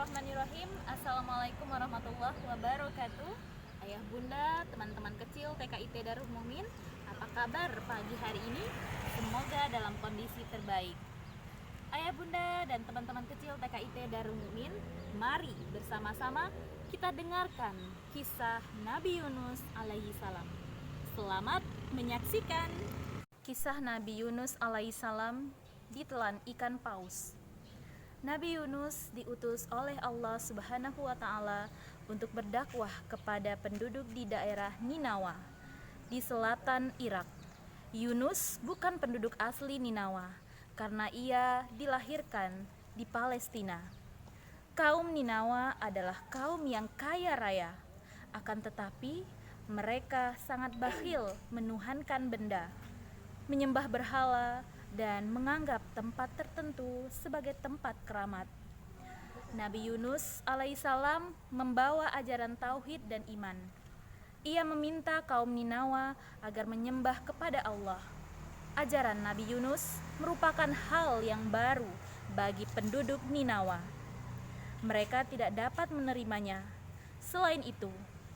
Bismillahirrahmanirrahim. Assalamualaikum warahmatullahi wabarakatuh. Ayah bunda, teman-teman kecil TKIT Darul Mumin, apa kabar pagi hari ini? Semoga dalam kondisi terbaik. Ayah bunda dan teman-teman kecil TKIT Darul Mumin, mari bersama-sama kita dengarkan kisah Nabi Yunus alaihi salam. Selamat menyaksikan. Kisah Nabi Yunus alaihi salam ditelan ikan paus. Nabi Yunus diutus oleh Allah Subhanahu wa Ta'ala untuk berdakwah kepada penduduk di daerah Ninawa di selatan Irak. Yunus bukan penduduk asli Ninawa karena ia dilahirkan di Palestina. Kaum Ninawa adalah kaum yang kaya raya, akan tetapi mereka sangat bakhil menuhankan benda, menyembah berhala, dan menganggap tempat tertentu sebagai tempat keramat. Nabi Yunus alaihissalam membawa ajaran tauhid dan iman. Ia meminta kaum Ninawa agar menyembah kepada Allah. Ajaran Nabi Yunus merupakan hal yang baru bagi penduduk Ninawa. Mereka tidak dapat menerimanya. Selain itu,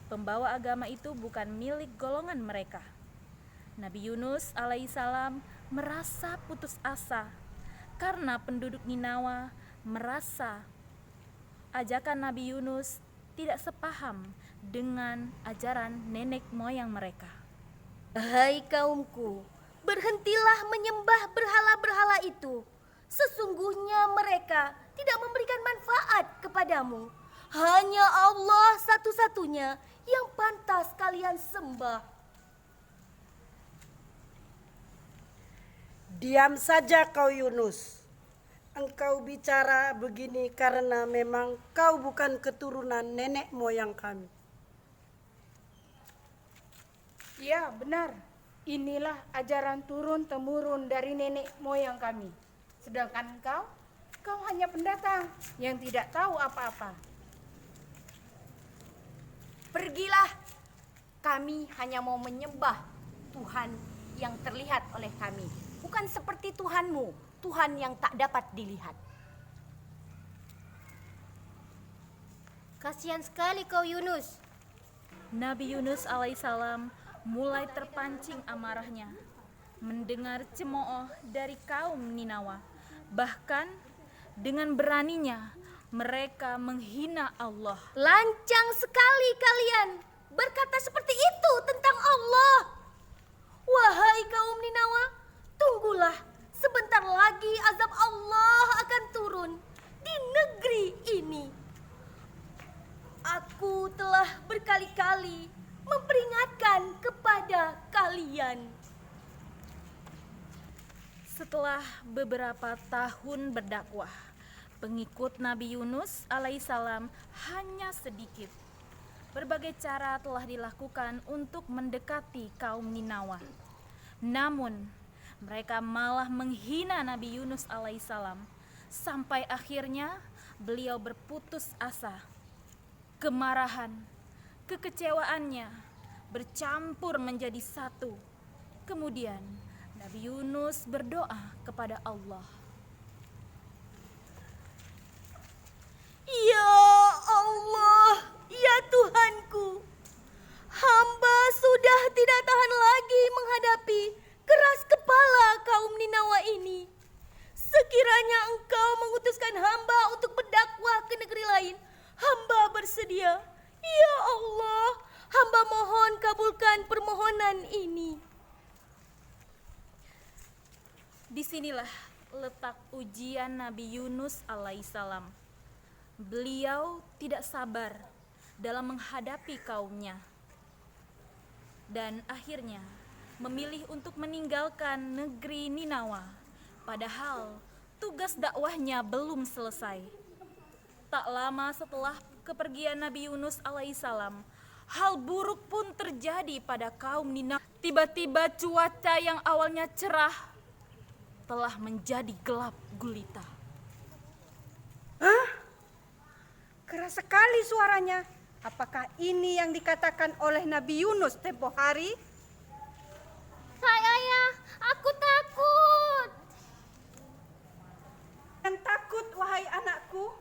pembawa agama itu bukan milik golongan mereka. Nabi Yunus alaihissalam merasa putus asa karena penduduk Ninawa merasa ajakan Nabi Yunus tidak sepaham dengan ajaran nenek moyang mereka. Hai kaumku, berhentilah menyembah berhala-berhala itu. Sesungguhnya mereka tidak memberikan manfaat kepadamu. Hanya Allah satu-satunya yang pantas kalian sembah. Diam saja kau Yunus. Engkau bicara begini karena memang kau bukan keturunan nenek moyang kami. Ya, benar. Inilah ajaran turun-temurun dari nenek moyang kami. Sedangkan kau hanya pendatang yang tidak tahu apa-apa. Pergilah, kami hanya mau menyembah Tuhan yang terlihat oleh kami. Bukan seperti Tuhanmu, Tuhan yang tak dapat dilihat. Kasihan sekali kau Yunus. Nabi Yunus alaihissalam mulai terpancing amarahnya mendengar cemooh dari kaum Ninawa. Bahkan dengan beraninya mereka menghina Allah. Lancang sekali kalian berkata seperti itu tentang Allah. Wahai kaum Ninawa, tunggulah, sebentar lagi azab Allah akan turun di negeri ini. Aku telah berkali-kali memperingatkan kepada kalian. Setelah beberapa tahun berdakwah, pengikut Nabi Yunus alaihissalam hanya sedikit. Berbagai cara telah dilakukan untuk mendekati kaum Ninawa. Namun, mereka malah menghina Nabi Yunus alaihissalam sampai akhirnya beliau berputus asa. Kemarahan, kekecewaannya bercampur menjadi satu. Kemudian Nabi Yunus berdoa kepada Allah. Ya Allah, ya Tuhanku, hamba sudah tidak tahan lagi menghadapi keras kepala kaum Ninawa ini. Sekiranya Engkau mengutuskan hamba untuk berdakwah ke negeri lain, hamba bersedia. Ya Allah, hamba mohon kabulkan permohonan ini. Disinilah letak ujian Nabi Yunus alaihissalam. Beliau tidak sabar dalam menghadapi kaumnya dan akhirnya memilih untuk meninggalkan negeri Ninawa, padahal tugas dakwahnya belum selesai. Tak lama setelah kepergian Nabi Yunus alaihissalam, hal buruk pun terjadi pada kaum Ninawa. Tiba-tiba cuaca yang awalnya cerah telah menjadi gelap gulita. Keras sekali suaranya. Apakah ini yang dikatakan oleh Nabi Yunus tempo hari? Ayah, aku takut. Jangan takut, wahai anakku.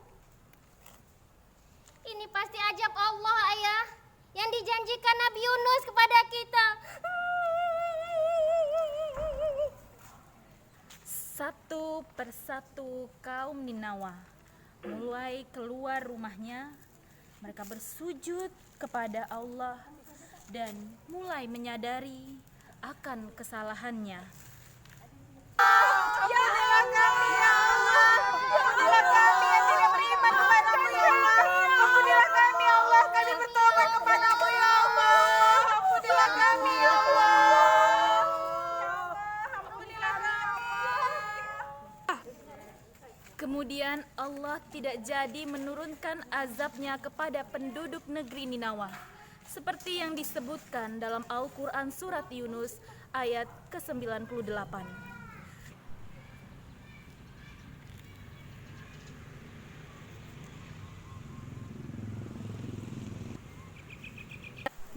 ini pasti ajab Allah, Ayah, yang dijanjikan Nabi Yunus kepada kita. Satu persatu kaum Ninawa mulai keluar rumahnya. Mereka bersujud kepada Allah dan mulai menyadari akan kesalahannya. Kemudian Allah tidak jadi menurunkan azabnya kepada penduduk negeri Ninawa, seperti yang disebutkan dalam Al-Quran Surat Yunus ayat ke-98.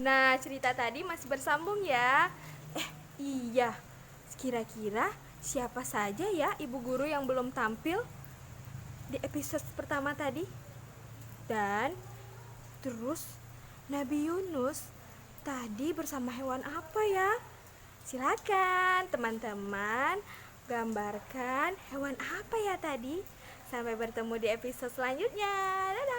Nah, cerita tadi masih bersambung ya. Iya. Kira-kira siapa saja ya ibu guru yang belum tampil di episode pertama tadi? Dan terus Nabi Yunus tadi bersama hewan apa ya? Silakan teman-teman gambarkan hewan apa ya tadi. Sampai bertemu di episode selanjutnya. Dadah.